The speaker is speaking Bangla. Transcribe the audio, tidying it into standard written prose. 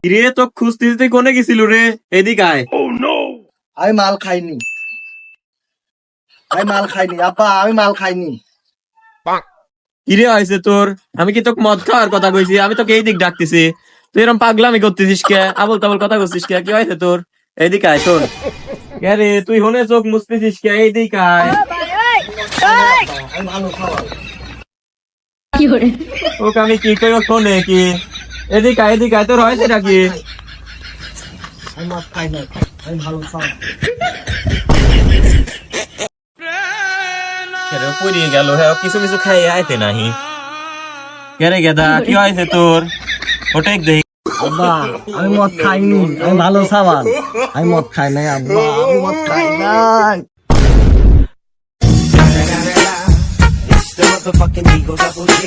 রে তো খুঁজতে তুই কোনে গেছিল রে? এদিকে আয়। আমি মাল খাইনি, আব্বা, আমি মাল খাইনি। কিরে হয়েছে তোর? আমি কি তোকে মদ খাওয়ার কথা কইছি? আমি তোকে এই দিক ডাকতেছি, তুই এরকম পাগলামি করতেছিস কে? আবল তাবল কথা করছিস কে? কি হয়েছে তোর? এদিকে আয় শোন। কে রে তুই হনে চোখ মুছতেছিস কে? এইদিকে আয়। আমি ভালো খাওয়া। ওকে আমি কি কই শোনে কি? এদিকে আয়, এদিকে আয়, তোর হয়েছে নাকি? আমি মদ খাই না, আমি ভালো খাওয়া। পড়িয়ে গেল, হ্যাঁ কিছু কিছু খাই আইতে নাহি। কে রে গেদা, কি হয়েছে তোর? ওটাই দেখ। আব্বা, আমি মদ খাইনি, আমি ভালো সাবান। আমি মদ খাই নাই আব্বা, আমি মদ খাই নাই। It's the motherfucking Eagle Double G.